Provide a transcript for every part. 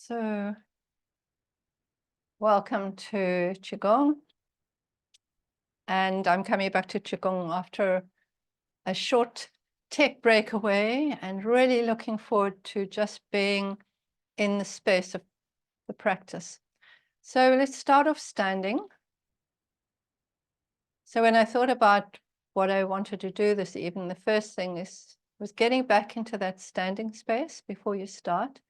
So, welcome to Qigong. And I'm coming back to Qigong after a short tech breakaway and really looking forward to just being in the space of the practice. So let's start off standing. So when I thought about what I wanted to do this evening, the first thing was getting back into that standing space before you start,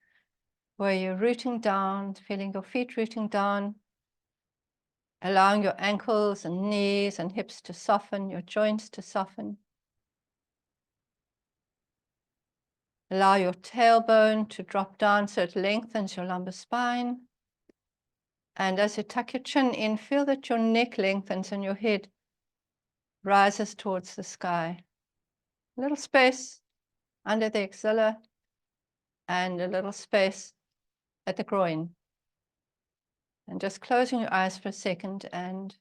where you're rooting down, feeling your feet rooting down, allowing your ankles and knees and hips to soften, your joints to soften. Allow your tailbone to drop down so it lengthens your lumbar spine. And as you tuck your chin in, feel that your neck lengthens and your head rises towards the sky. A little space under the axilla and a little space at the groin. And just closing your eyes for a second and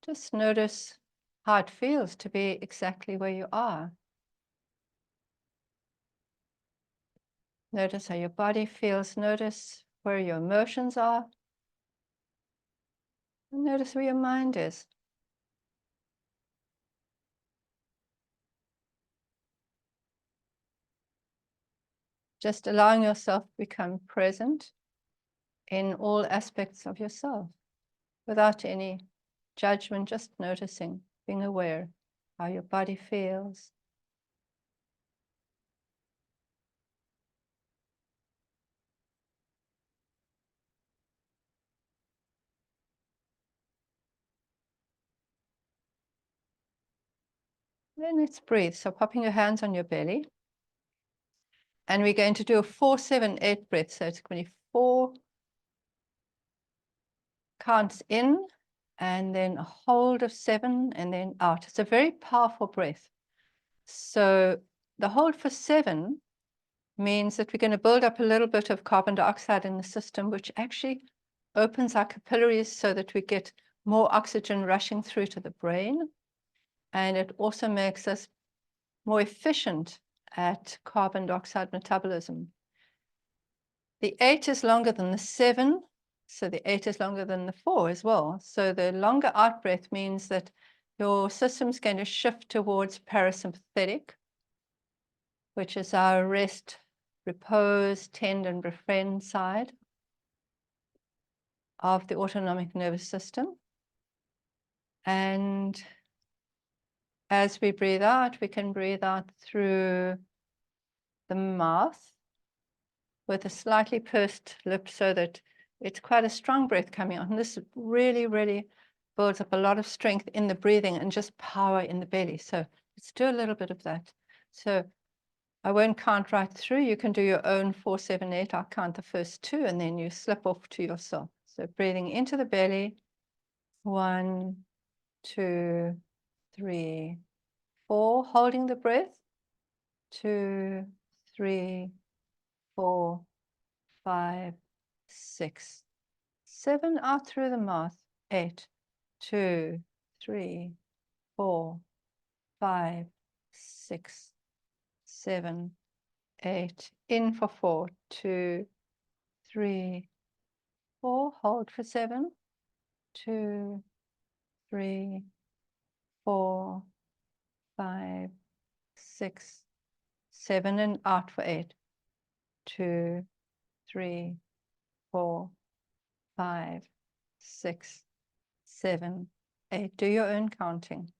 just notice how it feels to be exactly where you are. Notice how your body feels. Notice where your emotions are. And notice where your mind is. Just allowing yourself to become present in all aspects of yourself without any judgment, just noticing, being aware how your body feels. Then let's breathe. So popping your hands on your belly. And we're going to do a 4-7-8 breath. So it's going to be 4 counts in and then a hold of 7 and then out. It's a very powerful breath. So the hold for 7 means that we're going to build up a little bit of carbon dioxide in the system, which actually opens our capillaries so that we get more oxygen rushing through to the brain. And it also makes us more efficient at carbon dioxide metabolism. The 8 is longer than the 7, so the 8 is longer than the 4 as well. So the longer out breath means that your system's going to shift towards parasympathetic, which is our rest, repose, tend, and befriend side of the autonomic nervous system. And as we breathe out, we can breathe out through the mouth with a slightly pursed lip so that it's quite a strong breath coming out. And this really, really builds up a lot of strength in the breathing and just power in the belly. So let's do a little bit of that. So I won't count right through. You can do your own 4-7-8. I'll count the first 2 and then you slip off to yourself. So breathing into the belly. 1, 2, 3, 4. Holding the breath. 2, 3, 4, 5, 6, 7. Out through the mouth. 8, 2, 3, 4, 5, 6, 7, 8. In for 4, 2, 3, 4. Hold for 7, 2, 3, 4, 5, 6, 7, and out for 8, 2, 3, 4, 5, 6, 7, 8. Do your own counting.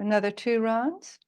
Another 2 rounds.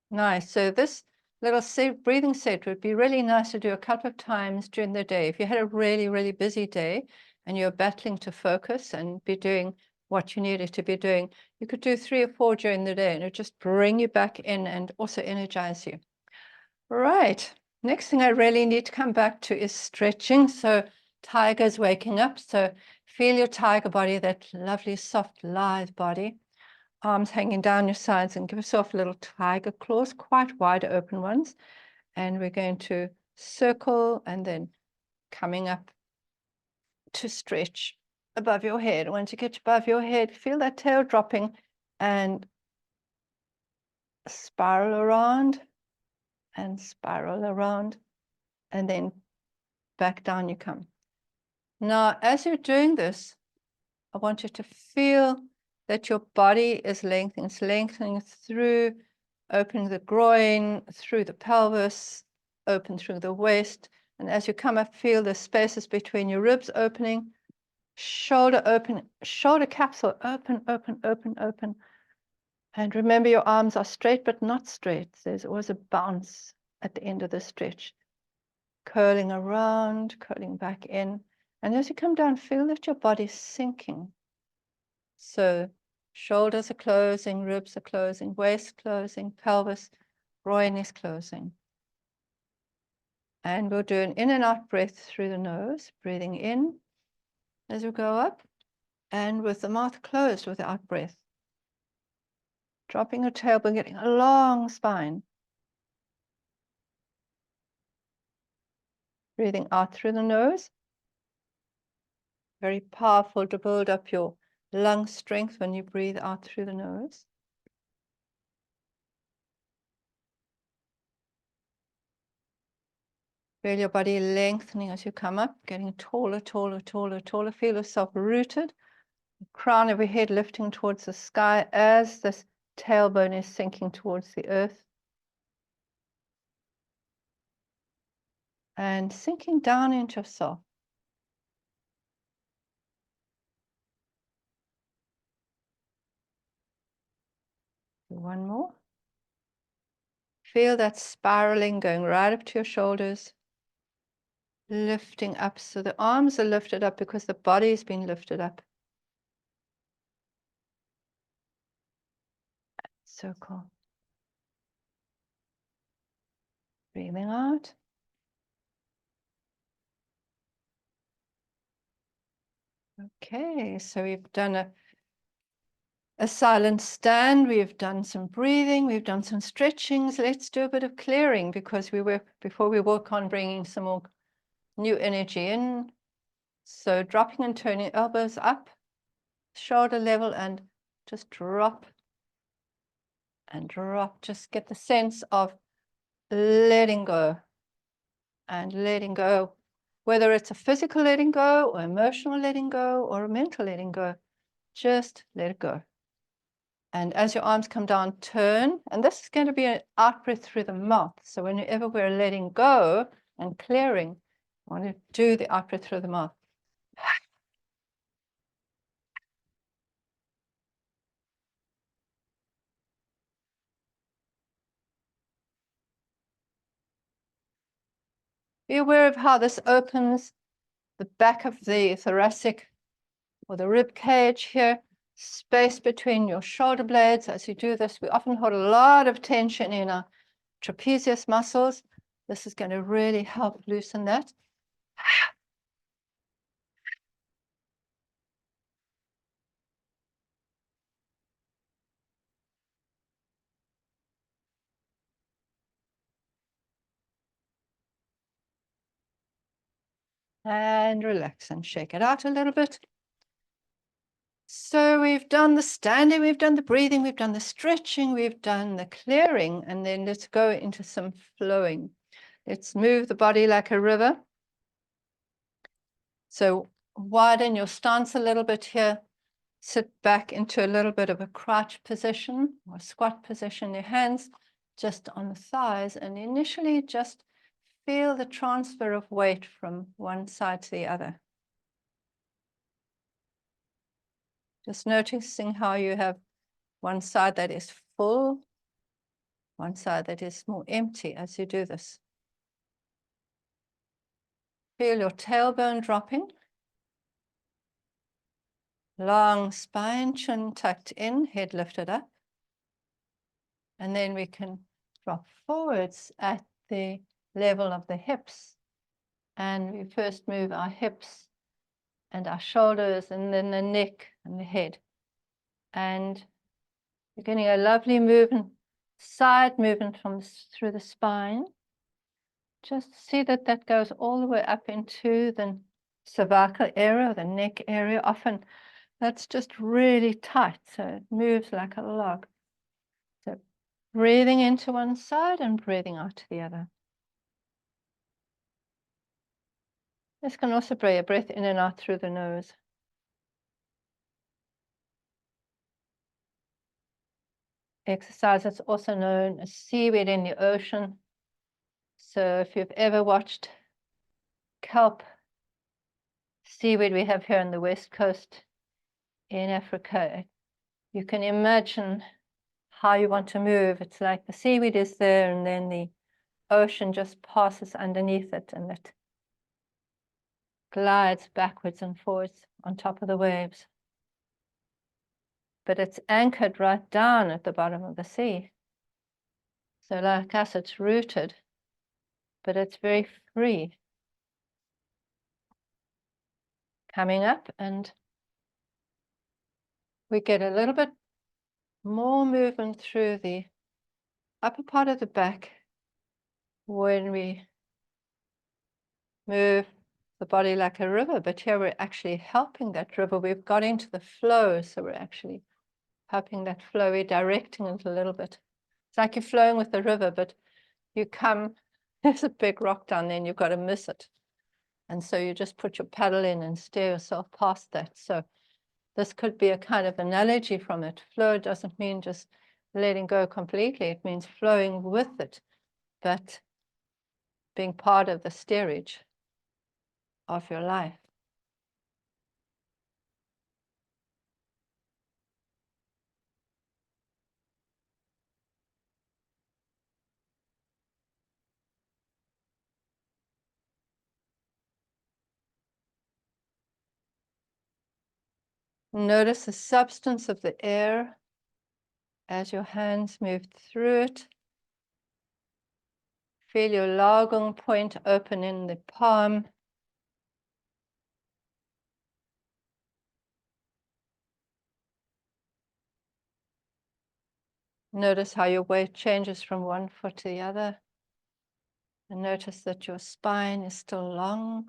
Nice. So this little breathing set would be really nice to do a couple of times during the day. If you had a really, really busy day and you're battling to focus and be doing what you needed to be doing, you could do 3 or 4 during the day and it would just bring you back in and also energize you. Right. Next thing I really need to come back to is stretching. So tiger's waking up. So feel your tiger body, that lovely, soft, lithe body. Arms hanging down your sides, and give yourself little tiger claws, quite wide open ones. And we're going to circle and then coming up to stretch above your head. Once you get above your head, feel that tail dropping and spiral around and spiral around, and then back down you come. Now, as you're doing this, I want you to feel that your body is lengthening. It's lengthening through, opening the groin, through the pelvis, open through the waist. And as you come up, feel the spaces between your ribs opening, shoulder open, shoulder capsule open, open, open, open. And remember, your arms are straight, but not straight. There's always a bounce at the end of the stretch. Curling around, curling back in. And as you come down, feel that your body's sinking. So shoulders are closing, ribs are closing, waist closing, pelvis, groin is closing. And we'll do an in and out breath through the nose, breathing in as we go up, and with the mouth closed with the out breath. Dropping your tailbone, getting a long spine. Breathing out through the nose. Very powerful to build up your lung strength when you breathe out through the nose. Feel your body lengthening as you come up, getting taller, taller, taller, taller. Feel yourself rooted. The crown of your head lifting towards the sky as this tailbone is sinking towards the earth. And sinking down into yourself. One more. Feel that spiraling going right up to your shoulders. Lifting up. So the arms are lifted up because the body has been lifted up. Circle. Breathing out. Okay, so we've done a silent stand, we've done some breathing, we've done some stretchings. Let's do a bit of clearing because before we work on bringing some more new energy in. So dropping and turning elbows up, shoulder level, and just drop and drop. Just get the sense of letting go and letting go, whether it's a physical letting go or emotional letting go or a mental letting go. Just let it go. And as your arms come down, turn. And this is going to be an out breath through the mouth. So whenever we're letting go and clearing, I want to do the out breath through the mouth. Be aware of how this opens the back of the thoracic or the rib cage here, space between your shoulder blades. As you do this, we often hold a lot of tension in our trapezius muscles. This is going to really help loosen that. And relax and shake it out a little bit. So we've done the standing, we've done the breathing, we've done the stretching, we've done the clearing, and then let's go into some flowing. Let's move the body like a river. So widen your stance a little bit here. Sit back into a little bit of a crouch position or squat position. Your hands just on the thighs, and initially just feel the transfer of weight from one side to the other. Just noticing how you have one side that is full, one side that is more empty as you do this. Feel your tailbone dropping. Long spine, chin tucked in, head lifted up. And then we can drop forwards at the level of the hips. And we first move our hips and our shoulders, and then the neck and the head. And we're getting a lovely movement, side movement through the spine. Just see that that goes all the way up into the cervical area, or the neck area. Often that's just really tight, so it moves like a log. So breathing into one side and breathing out to the other. This can also bring a breath in and out through the nose. Exercise that's also known as seaweed in the ocean. So if you've ever watched kelp seaweed we have here on the west coast in Africa, you can imagine how you want to move. It's like the seaweed is there and then the ocean just passes underneath it, and it glides backwards and forwards on top of the waves. But it's anchored right down at the bottom of the sea. So like us, it's rooted, but it's very free. Coming up, and we get a little bit more movement through the upper part of the back when we move the body like a river, but here we're actually helping that river. We've got into the flow, so we're actually helping that flow. We're directing it a little bit. It's like you're flowing with the river, but you come, there's a big rock down there and you've got to miss it. And so you just put your paddle in and steer yourself past that. So this could be a kind of analogy from it. Flow doesn't mean just letting go completely. It means flowing with it, but being part of the steerage of your life. Notice the substance of the air as your hands move through it. Feel your Lagung point open in the palm. Notice how your weight changes from one foot to the other. And notice that your spine is still long.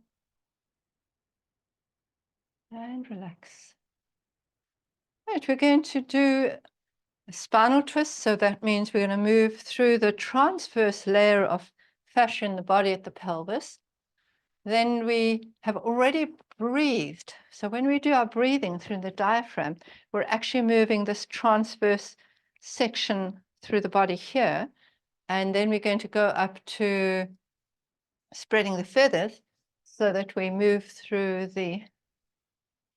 And relax. Right, we're going to do a spinal twist. So that means we're going to move through the transverse layer of fascia in the body at the pelvis. Then we have already breathed. So when we do our breathing through the diaphragm, we're actually moving this transverse section through the body here. And then we're going to go up to spreading the feathers so that we move through the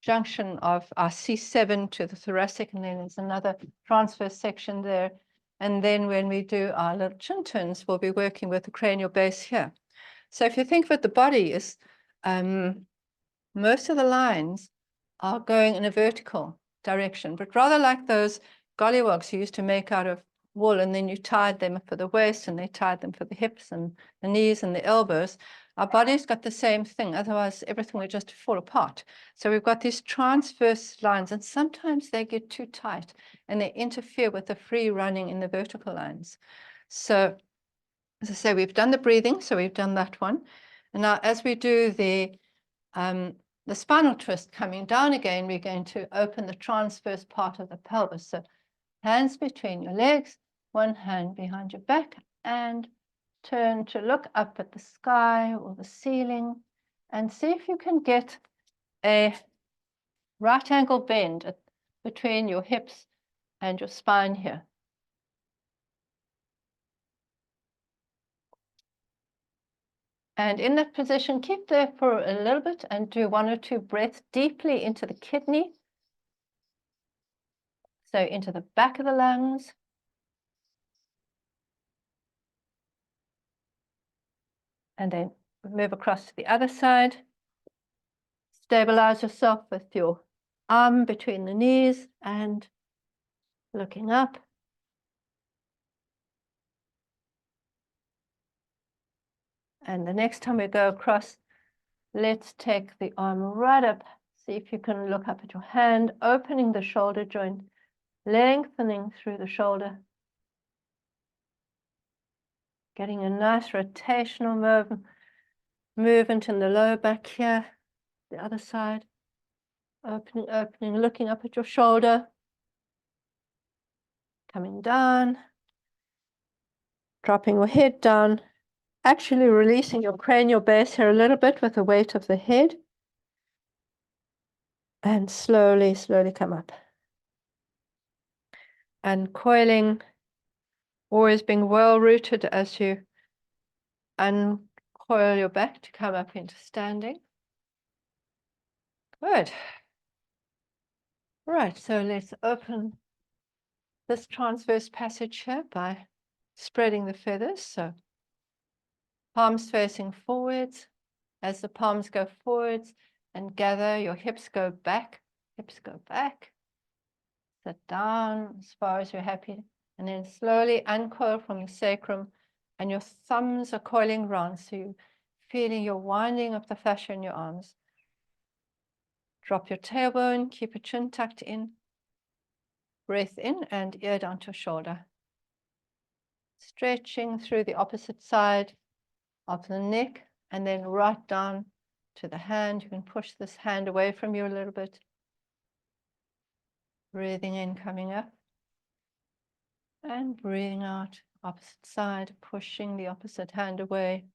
junction of our C7 to the thoracic, and then there's another transverse section there. And then when we do our little chin turns, we'll be working with the cranial base here. So if you think of it, the body is, most of the lines are going in a vertical direction, but rather like those gollywogs you used to make out of wool, and then you tied them for the waist, and they tied them for the hips and the knees and the elbows. Our body's got the same thing, otherwise everything would just fall apart. So we've got these transverse lines, and sometimes they get too tight and they interfere with the free running in the vertical lines. So as I say, we've done the breathing, so we've done that one. And now as we do the the spinal twist coming down again, we're going to open the transverse part of the pelvis. So hands between your legs, one hand behind your back, and turn to look up at the sky or the ceiling and see if you can get a right angle bend between your hips and your spine here. And in that position, keep there for a little bit and do 1 or 2 breaths deeply into the kidney. So into the back of the lungs. And then move across to the other side. Stabilize yourself with your arm between the knees and looking up. And the next time we go across, let's take the arm right up. See if you can look up at your hand, opening the shoulder joint, lengthening through the shoulder. Getting a nice rotational movement in the lower back here, the other side. Opening, opening, looking up at your shoulder. Coming down. Dropping your head down. Actually releasing your cranial base here a little bit with the weight of the head. And slowly, slowly come up. And coiling, always being well rooted as you uncoil your back to come up into standing. Good. Right, so let's open this transverse passage here by spreading the feathers. So palms facing forwards. As the palms go forwards and gather, your hips go back. Hips go back. Sit down as far as you're happy. And then slowly uncoil from the sacrum. And your thumbs are coiling round. So you're feeling your winding of the fascia in your arms. Drop your tailbone. Keep your chin tucked in. Breath in and ear down to shoulder. Stretching through the opposite side of the neck and then right down to the hand. You can push this hand away from you a little bit. Breathing in, coming up. And breathing out, opposite side, pushing the opposite hand away.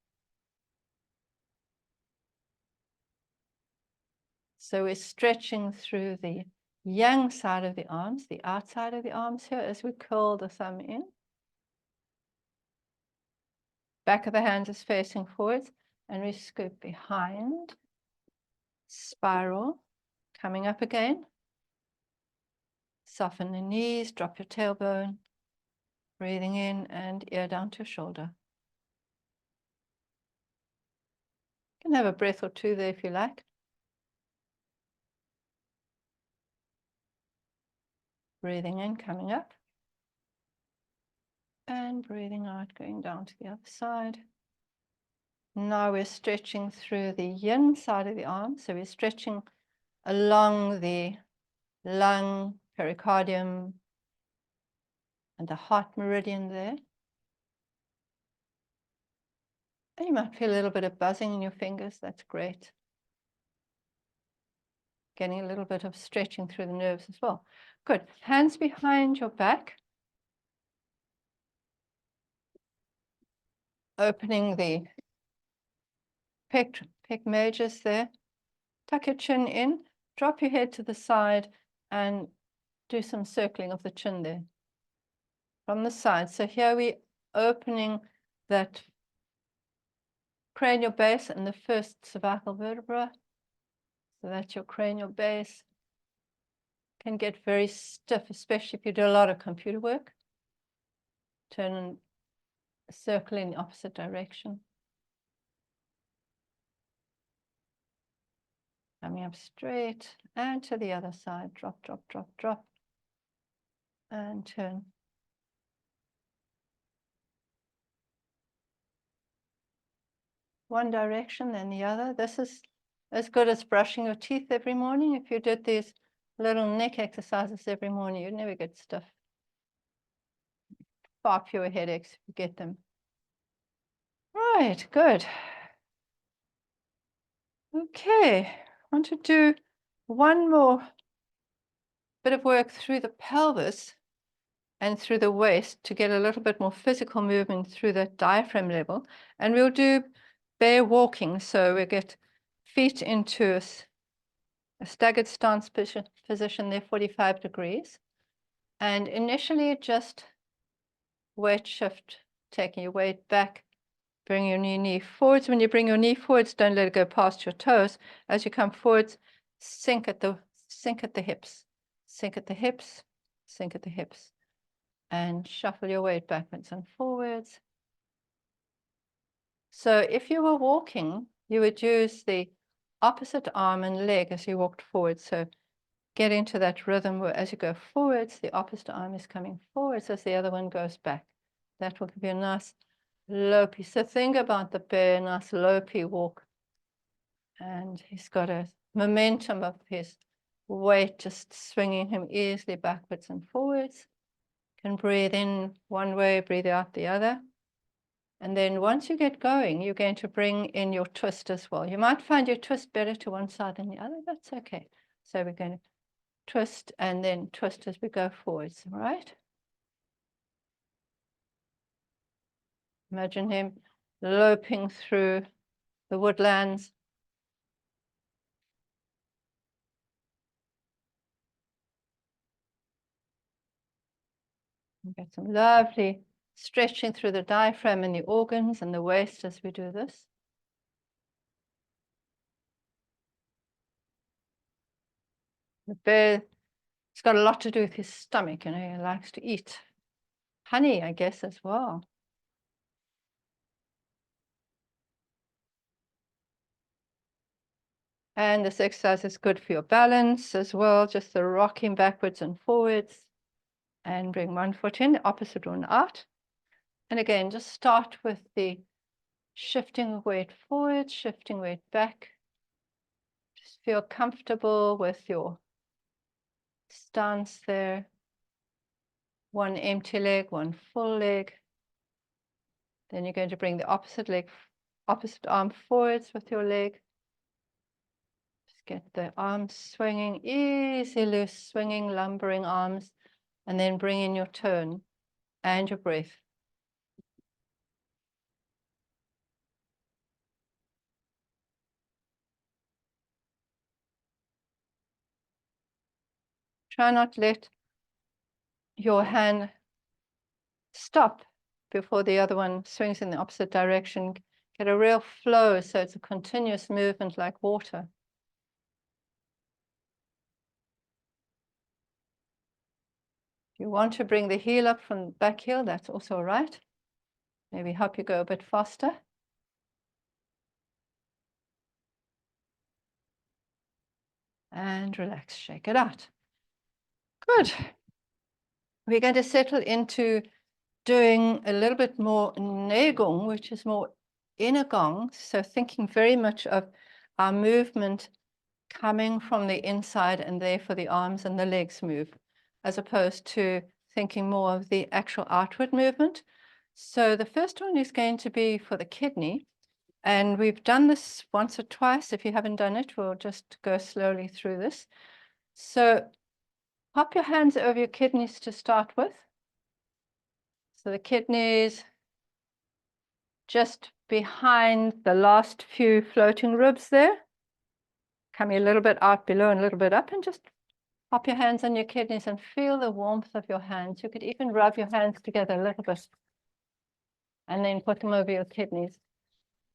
So we're stretching through the yang side of the arms, the outside of the arms here as we curl the thumb in. Back of the hand is facing forwards and we scoop behind. Spiral, coming up again. Soften the knees, drop your tailbone. Breathing in and ear down to shoulder. You can have a breath or two there if you like. Breathing in, coming up. And breathing out, going down to the other side. Now we're stretching through the yin side of the arm. So we're stretching along the lung, pericardium, and the heart meridian there. And you might feel a little bit of buzzing in your fingers. That's great. Getting a little bit of stretching through the nerves as well. Good. Hands behind your back. Opening the pec majors there. Tuck your chin in. Drop your head to the side and do some circling of the chin there. From the side. So here we're opening that cranial base and the first cervical vertebra. So that's your cranial base. Can get very stiff, especially if you do a lot of computer work. Turn and circle in the opposite direction. Coming up straight and to the other side. Drop, drop, drop, drop. And turn. One direction, then the other. This is as good as brushing your teeth every morning. If you did these little neck exercises every morning, you'd never get stiff. Far fewer headaches if you get them. Right, good. Okay, want to do one more bit of work through the pelvis and through the waist to get a little bit more physical movement through that diaphragm level. And we'll do bear walking. So we get feet into a staggered stance position there, 45 degrees. And initially just weight shift, taking your weight back, bring your knee forwards. When you bring your knee forwards, don't let it go past your toes. As you come forwards, sink at the hips, sink at the hips, sink at the hips, and shuffle your weight backwards and forwards. So if you were walking, you would use the opposite arm and leg as you walked forward. So get into that rhythm where as you go forwards, the opposite arm is coming forwards as the other one goes back. That will give you a nice lopey. So think about the bear, nice lopey walk. And he's got a momentum of his weight just swinging him easily backwards and forwards. Can breathe in one way, breathe out the other. And then once you get going, you're going to bring in your twist as well. You might find your twist better to one side than the other. That's okay. So we're going to twist and then twist as we go forwards, all right? Imagine him loping through the woodlands. We get some lovely stretching through the diaphragm and the organs and the waist as we do this. The bear, it's got a lot to do with his stomach, you know, he likes to eat honey, I guess, as well. And this exercise is good for your balance as well, just the rocking backwards and forwards. And bring one foot in, the opposite one out. And again, just start with the shifting weight forward, shifting weight back. Just feel comfortable with your stance there. One empty leg, one full leg. Then you're going to bring the opposite leg, opposite arm forwards with your leg. Just get the arms swinging, easy, loose, swinging, lumbering arms. And then bring in your turn and your breath. Try not to let your hand stop before the other one swings in the opposite direction. Get a real flow so it's a continuous movement like water. If you want to bring the heel up from the back heel, that's also all right. Maybe help you go a bit faster. And relax, shake it out. Good. We're going to settle into doing a little bit more Qigong, which is more inner gong. So thinking very much of our movement coming from the inside and therefore the arms and the legs move, as opposed to thinking more of the actual outward movement. So the first one is going to be for the kidney. And we've done this once or twice. If you haven't done it, we'll just go slowly through this. So pop your hands over your kidneys to start with. So the kidneys just behind the last few floating ribs there. Coming a little bit out below and a little bit up, and just pop your hands on your kidneys and feel the warmth of your hands. You could even rub your hands together a little bit and then put them over your kidneys.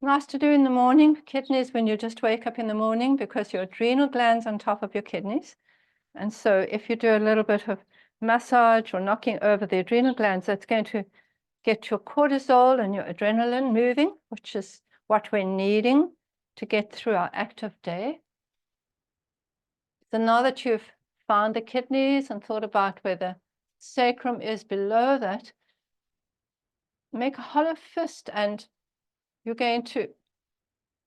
Nice to do in the morning, kidneys, when you just wake up in the morning, because your adrenal glands on top of your kidneys. And so if you do a little bit of massage or knocking over the adrenal glands, that's going to get your cortisol and your adrenaline moving, which is what we're needing to get through our active day. So now that you've found the kidneys and thought about where the sacrum is below that, make a hollow fist, and you're going to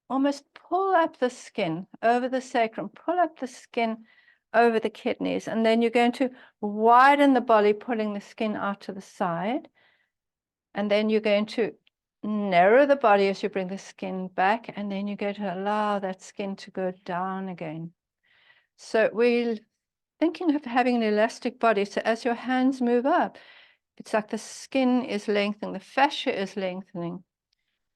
almost pull up the skin over the sacrum, pull up the skin over the kidneys, and then you're going to widen the belly, pulling the skin out to the side. And then you're going to narrow the body as you bring the skin back, and then you're going to allow that skin to go down again. So we're thinking of having an elastic body. So as your hands move up, it's like the skin is lengthening, the fascia is lengthening.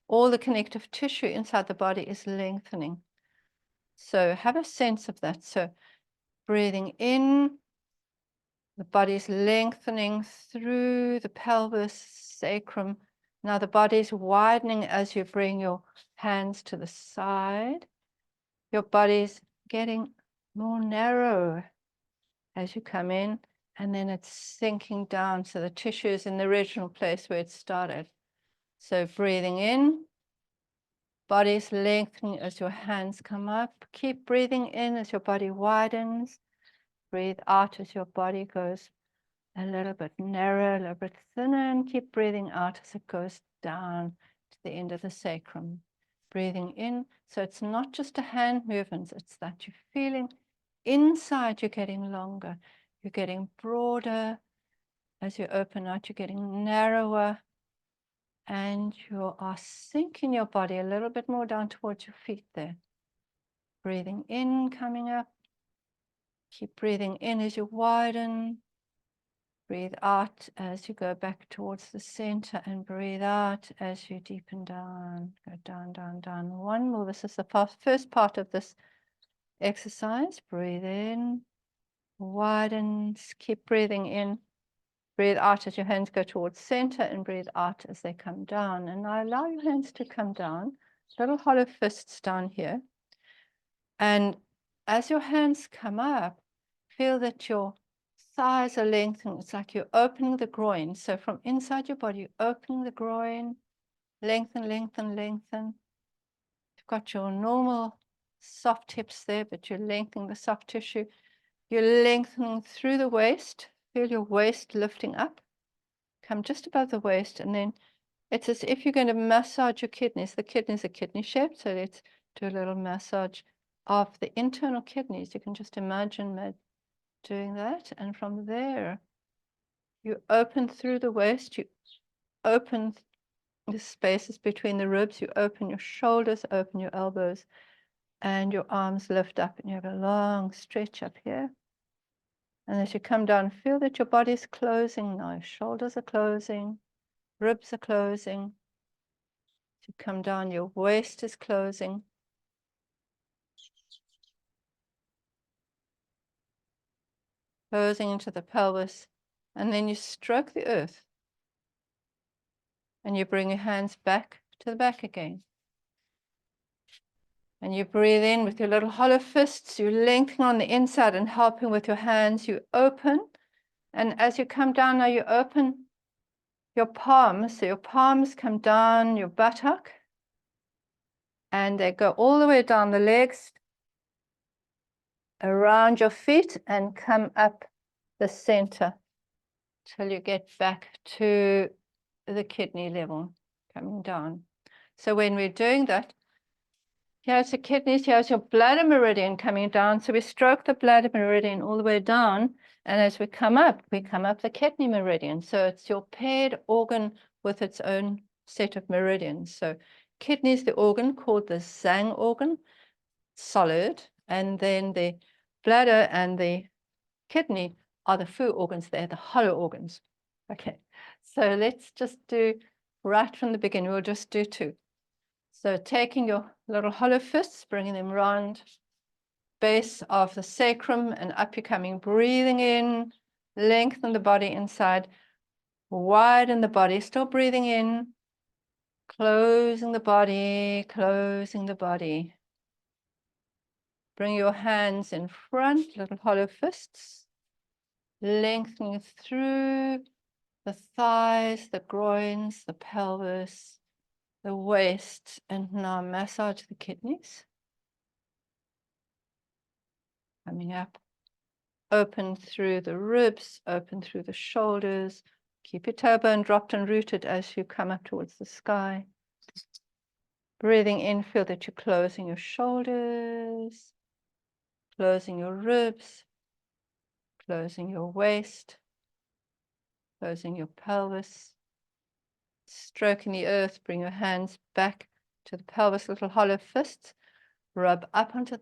All the connective tissue inside the body is lengthening. So have a sense of that. So breathing in, the body is lengthening through the pelvis, sacrum. Now the body is widening as you bring your hands to the side. Your body's getting more narrow as you come in, and then it's sinking down. So the tissue is in the original place where it started. So breathing in, body's lengthening as your hands come up. Keep breathing in as your body widens. Breathe out as your body goes a little bit narrower, a little bit thinner, and keep breathing out as it goes down to the end of the sacrum. Breathing in, so it's not just a hand movement, it's that you're feeling inside you're getting longer, you're getting broader. As you open out, you're getting narrower, and you are sinking your body a little bit more down towards your feet there. Breathing in, coming up. Keep breathing in as you widen. Breathe out as you go back towards the center, and breathe out as you deepen down. Go down, down, down. One more. This is the first part of this exercise. Breathe in, widen, keep breathing in. Breathe out as your hands go towards center, and breathe out as they come down. And now allow your hands to come down, little hollow fists down here. And as your hands come up, feel that your thighs are lengthening. It's like you're opening the groin. So from inside your body, you're opening the groin, lengthen, lengthen, lengthen. You've got your normal soft hips there, but you're lengthening the soft tissue. You're lengthening through the waist. Feel your waist lifting up. Come just above the waist, and then it's as if you're going to massage your kidneys. The kidneys are kidney shaped, so let's do a little massage of the internal kidneys. You can just imagine doing that, and from there you open through the waist, you open the spaces between the ribs, you open your shoulders, open your elbows, and your arms lift up, and you have a long stretch up here. And as you come down, feel that your body's closing now. Your shoulders are closing, ribs are closing. As you come down, your waist is closing. Closing into the pelvis, and then you stroke the earth, and you bring your hands back to the back again, and you breathe in with your little hollow fists. You lengthen on the inside and helping with your hands. You open, and as you come down now, you open your palms. So your palms come down your buttock, and they go all the way down the legs, around your feet, and come up the center till you get back to the kidney level, coming down. So when we're doing that, here's the kidneys, here's your bladder meridian coming down. So we stroke the bladder meridian all the way down, and as we come up the kidney meridian. So it's your paired organ with its own set of meridians. So kidney is the organ called the Zhang organ, solid, and then the bladder and the kidney are the fu organs. They're the hollow organs. Okay, so let's just do right from the beginning. We'll just do two. So taking your little hollow fists, bringing them round base of the sacrum and up you're coming, breathing in, lengthen the body inside, widen the body, still breathing in, closing the body, closing the body. Bring your hands in front, little hollow fists, lengthening through the thighs, the groins, the pelvis, the waist, and now massage the kidneys. Coming up, open through the ribs, open through the shoulders. Keep your tailbone dropped and rooted as you come up towards the sky. Breathing in, feel that you're closing your shoulders, closing your ribs, closing your waist, closing your pelvis, stroking the earth. Bring your hands back to the pelvis, little hollow fists. Rub up onto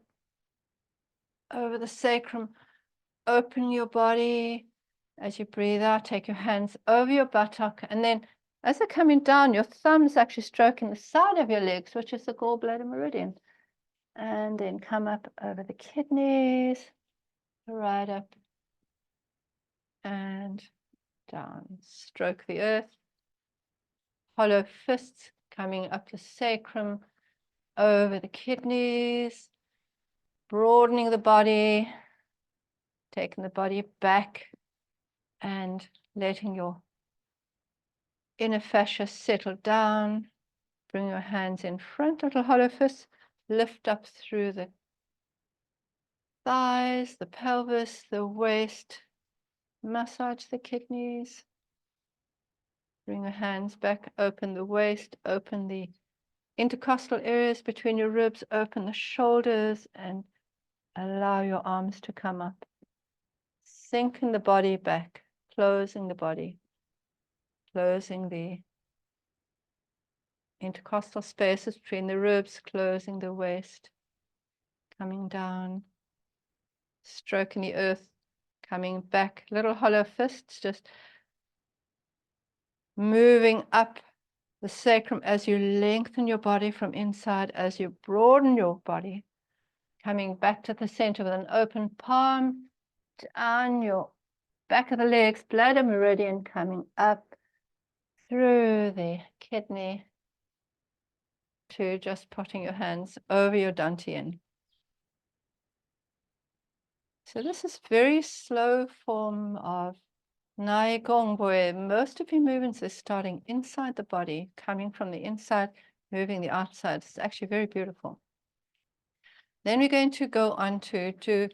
over the sacrum. Open your body. As you breathe out, take your hands over your buttock, and then as they're coming down, your thumb's actually stroking the side of your legs, which is the gallbladder meridian. And then come up over the kidneys, right up and down. Stroke the earth. Hollow fists coming up the sacrum, over the kidneys, broadening the body, taking the body back and letting your inner fascia settle down. Bring your hands in front, little hollow fists. Lift up through the thighs, the pelvis, the waist. Massage the kidneys. Bring your hands back, open the waist, open the intercostal areas between your ribs, open the shoulders, and allow your arms to come up. Sinking the body back, closing the body, closing the intercostal spaces between the ribs, closing the waist, coming down, stroking the earth, coming back, little hollow fists, just moving up the sacrum as you lengthen your body from inside, as you broaden your body, coming back to the center with an open palm, down your back of the legs, bladder meridian coming up through the kidney to just putting your hands over your dantian. So this is very slow form of Qigong, where most of your movements are starting inside the body, coming from the inside, moving the outside. It's actually very beautiful. Then we're going to go on to do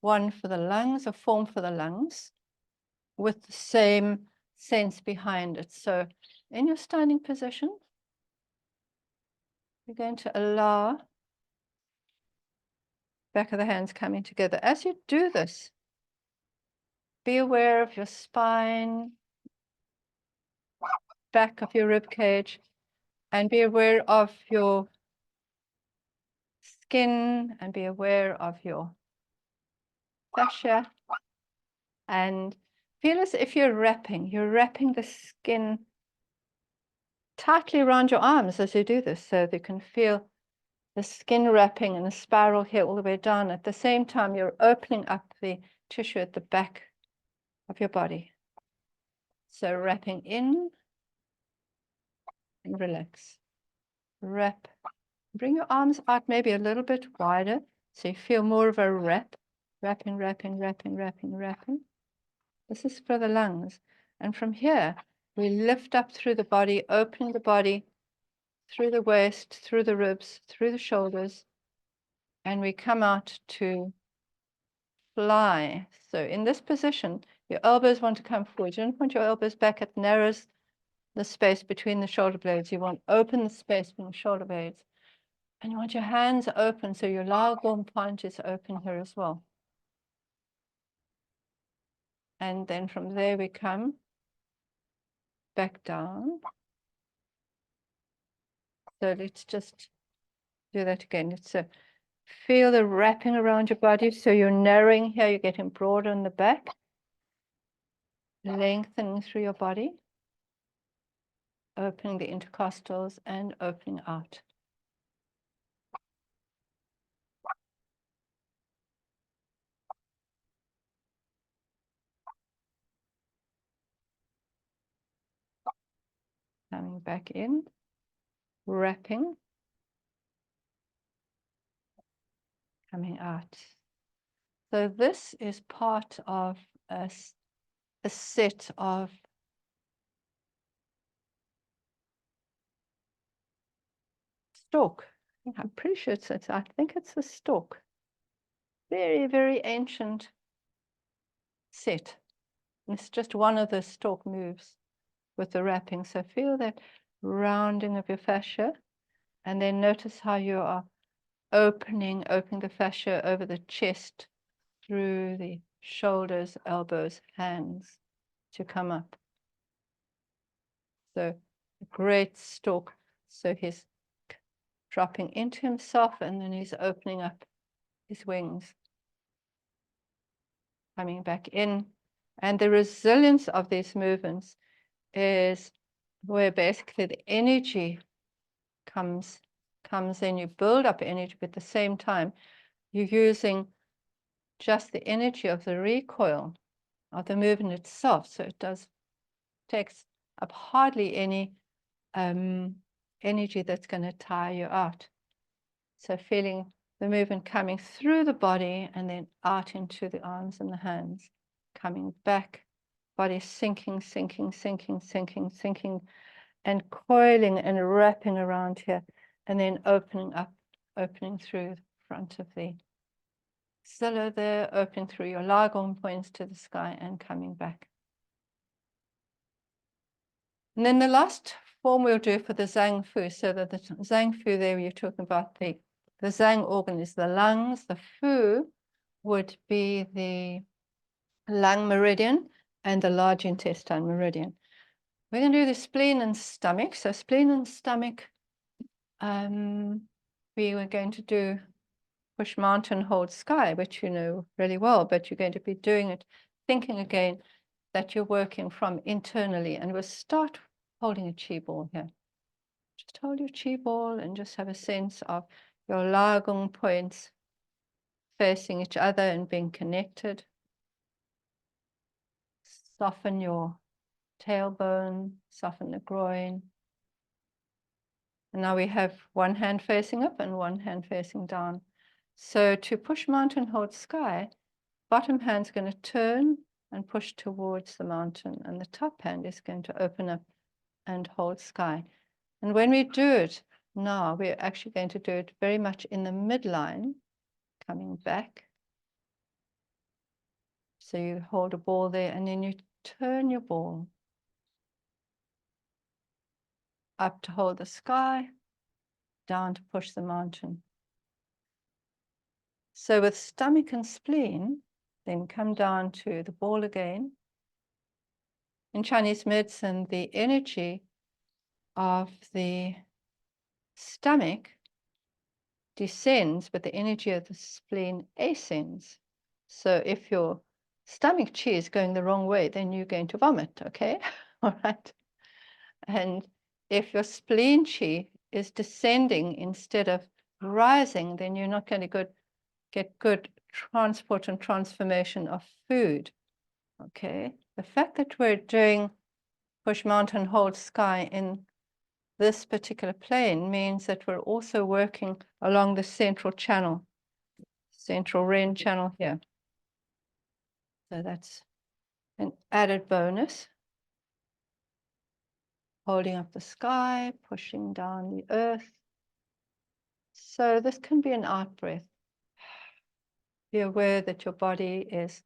one for the lungs, a form for the lungs, with the same sense behind it. So in your standing position, you're going to allow back of the hands coming together. As you do this, be aware of your spine, back of your rib cage, and be aware of your skin, and be aware of your fascia, and feel as if you're wrapping the skin tightly around your arms as you do this, so that you can feel the skin wrapping in a spiral here all the way down. At the same time, you're opening up the tissue at the back of your body. So wrapping in and relax. Wrap. Bring your arms out maybe a little bit wider so you feel more of a wrap. Wrapping, wrapping, wrapping, wrapping, wrapping. This is for the lungs. And from here, we lift up through the body, opening the body through the waist, through the ribs, through the shoulders, and we come out to fly. So in this position, your elbows want to come forward. You don't want your elbows back. It narrows the space between the shoulder blades. You want to open the space between the shoulder blades. And you want your hands open, so your lagom punch is open here as well. And then from there we come back down. So let's just do that again. So feel the wrapping around your body. So you're narrowing here, you're getting broader in the back. Lengthening through your body. Opening the intercostals and opening out. Coming back in, wrapping, coming out. So this is part of a set of stalk. I'm pretty sure I think it's a stalk. Very, very ancient set. And it's just one of the stalk moves with the wrapping. So feel that rounding of your fascia, and then notice how you are opening the fascia over the chest, through the shoulders, elbows, hands to come up. So a great stalk. So he's dropping into himself, and then he's opening up his wings, coming back in. And the resilience of these movements is where basically the energy comes in. You build up energy, but at the same time you're using just the energy of the recoil of the movement itself. So it takes up hardly any energy that's going to tire you out. So feeling the movement coming through the body and then out into the arms and the hands, coming back, body sinking, sinking, sinking, sinking, sinking, and coiling and wrapping around here, and then opening up, opening through the front of the axilla there, opening through your lagom points to the sky and coming back. And then the last form we'll do for the Zhang Fu, so that the Zhang Fu there, you're talking about the Zhang organ is the lungs, the Fu would be the lung meridian and the large intestine meridian. We're going to do the spleen and stomach. So spleen and stomach, we were going to do push mountain, hold sky, which you know really well, but you're going to be doing it, thinking again that you're working from internally. And we'll start holding a chi ball here. Just hold your chi ball and just have a sense of your lagong points facing each other and being connected. Soften your tailbone, soften the groin. And now we have one hand facing up and one hand facing down. So to push mountain, hold sky, bottom hand's going to turn and push towards the mountain, and the top hand is going to open up and hold sky. And when we do it now, we're actually going to do it very much in the midline, coming back. So you hold a ball there, and then you turn your ball up to hold the sky, down to push the mountain. So with stomach and spleen, then come down to the ball again. In Chinese medicine, the energy of the stomach descends, but the energy of the spleen ascends. So if your stomach chi is going the wrong way, then you're going to vomit, okay? All right. And if your spleen chi is descending instead of rising, then you're not going to get good transport and transformation of food, okay? The fact that we're doing push mountain, hold sky in this particular plane means that we're also working along the central channel, central Ren channel here. So that's an added bonus. Holding up the sky, pushing down the earth. So this can be an out breath. Be aware that your body is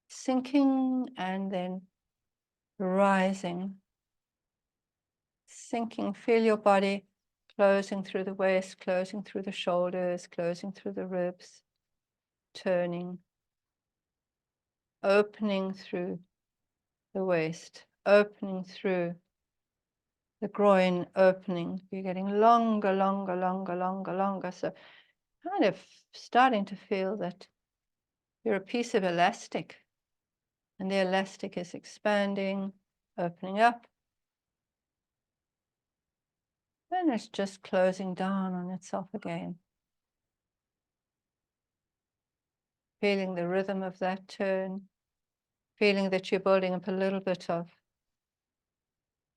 sinking and then rising. Sinking, feel your body closing through the waist, closing through the shoulders, closing through the ribs, turning, opening through the waist, opening through the groin, opening. You're getting longer, longer, longer, longer, longer. So kind of starting to feel that you're a piece of elastic, and the elastic is expanding, opening up, and it's just closing down on itself again. Feeling the rhythm of that turn, feeling that you're building up a little bit of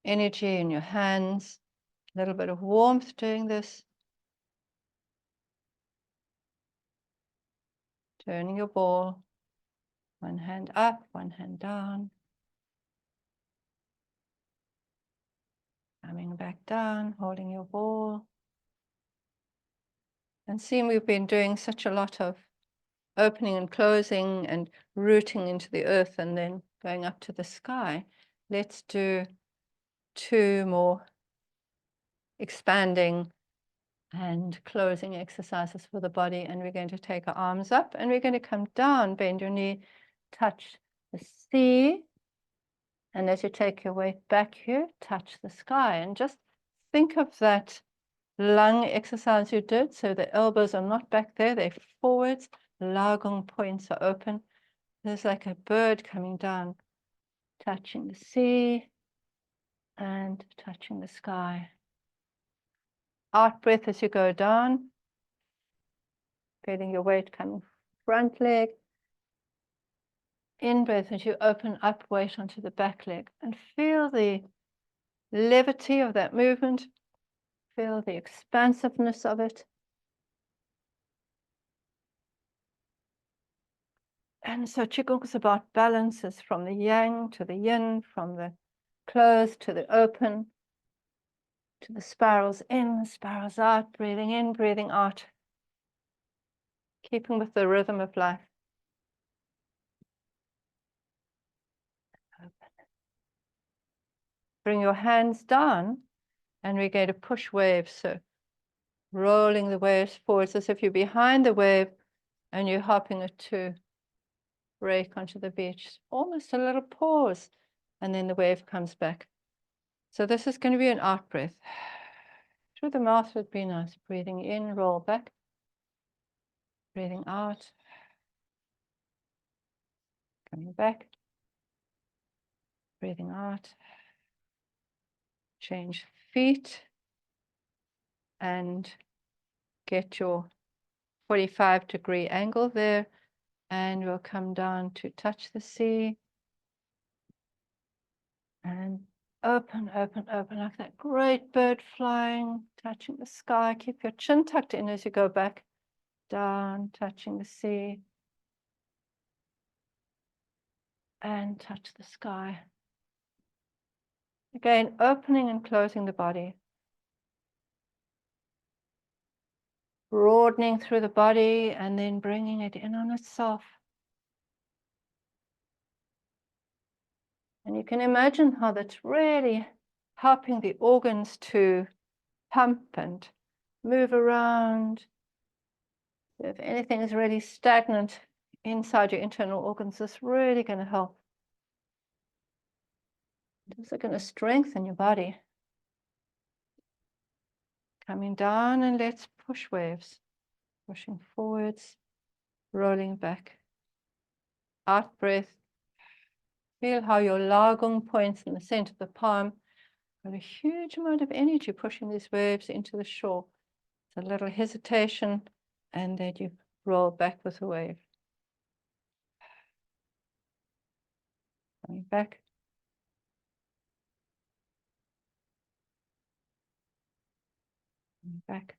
energy in your hands, a little bit of warmth doing this. Turning your ball, one hand up, one hand down. Coming back down, holding your ball. And seeing we've been doing such a lot of opening and closing and rooting into the earth and then going up to the sky, let's do 2 more expanding and closing exercises for the body. And we're going to take our arms up and we're going to come down, bend your knee, touch the sea, And as you take your weight back here, touch the sky and just think of that lung exercise you did. So the elbows are not back there, they're forwards. Lagong points are open. There's like a bird coming down, touching the sea and touching the sky. Out breath as you go down, feeling your weight coming front leg. In breath as you open up weight onto the back leg and feel the levity of that movement. Feel the expansiveness of it. And so Qigong is about balances, from the yang to the yin, from the closed to the open, to the spirals in, spirals out, breathing in, breathing out, keeping with the rhythm of life. Open. Bring your hands down, and we're going to push waves. So rolling the waves forwards as if you're behind the wave and you're hopping it to break onto the beach. Almost a little pause, and then the wave comes back. So this is going to be an out breath. Through the mouth would be nice. Breathing in, roll back. Breathing out. Coming back. Breathing out. Change feet. And get your 45-degree angle there. And we'll come down to touch the sea. And open, open, open, like that great bird flying, touching the sky. Keep your chin tucked in as you go back. Down, touching the sea. And touch the sky. Again, opening and closing the body. Broadening through the body and then bringing it in on itself. And you can imagine how that's really helping the organs to pump and move around. If anything is really stagnant inside your internal organs, it's really going to help. It's going to strengthen your body. Coming down, and let's push waves. Pushing forwards, rolling back. Out breath. Feel how your lagong points in the center of the palm got a huge amount of energy pushing these waves into the shore. It's a little hesitation, and then you roll back with the wave. Coming back. Coming back.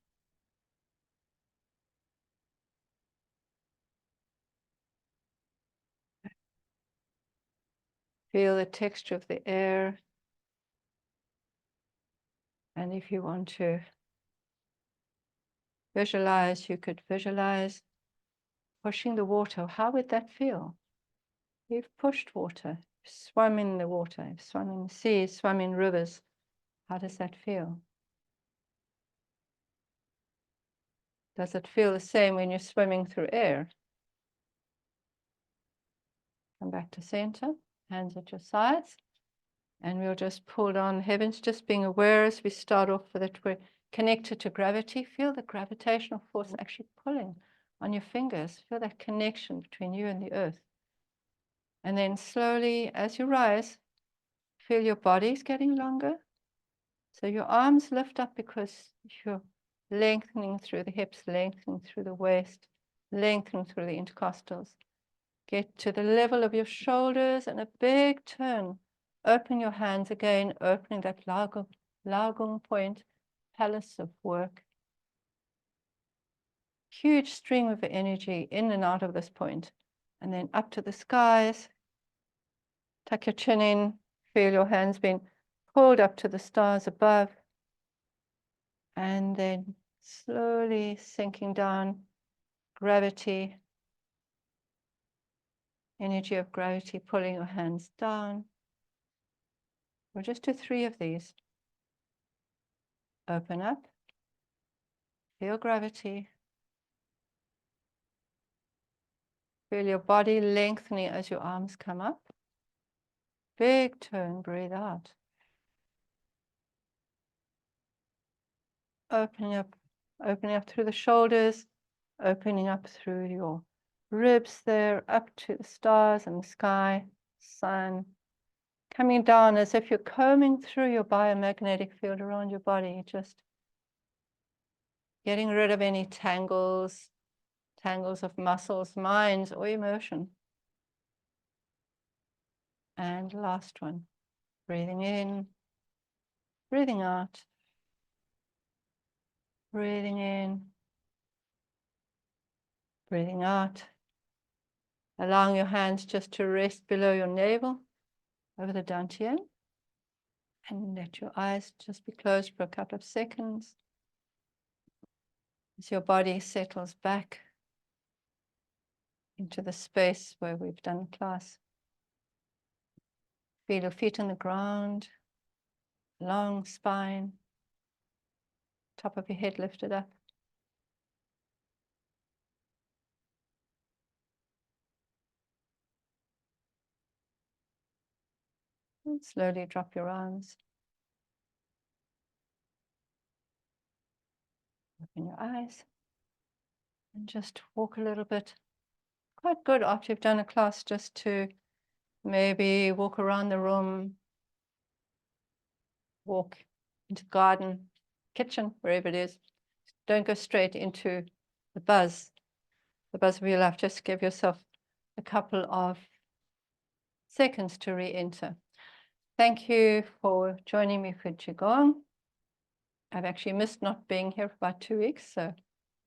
Feel the texture of the air. And if you want to visualize, you could visualize pushing the water. How would that feel? You've pushed water, swum in the water, swum in the sea, swum in rivers. How does that feel? Does it feel the same when you're swimming through air? Come back to center, hands at your sides. And we'll just pull down heavens, just being aware as we start off with it. We're connected to gravity. Feel the gravitational force actually pulling on your fingers. Feel that connection between you and the earth. And then slowly, as you rise, feel your body's getting longer. So your arms lift up because you're lengthening through the hips, lengthening through the waist, lengthening through the intercostals. Get to the level of your shoulders and a big turn. Open your hands again, opening that lagong point, palace of work. Huge stream of energy in and out of this point. And then up to the skies. Tuck your chin in, feel your hands being pulled up to the stars above. And then slowly sinking down, gravity, energy of gravity pulling your hands down. We'll just do 3 of these. Open up, feel gravity. Feel your body lengthening as your arms come up. big toe and breathe out. Opening up through the shoulders, opening up through your ribs there, up to the stars and the sky, sun. Coming down as if you're combing through your biomagnetic field around your body, just getting rid of any tangles of muscles, minds, or emotion. And last one, breathing in, breathing out, breathing in, breathing out. Allowing your hands just to rest below your navel, over the dantian. And let your eyes just be closed for a couple of seconds as your body settles back into the space where we've done class. Feel your feet on the ground, long spine, top of your head lifted up. And slowly drop your arms. Open your eyes and just walk a little bit. Quite good after you've done a class just to maybe walk around the room, walk into the garden, kitchen, wherever it is. Don't go straight into the buzz of your life. Just give yourself a couple of seconds to re-enter. Thank you for joining me for Qigong. I've actually missed not being here for about 2 weeks, so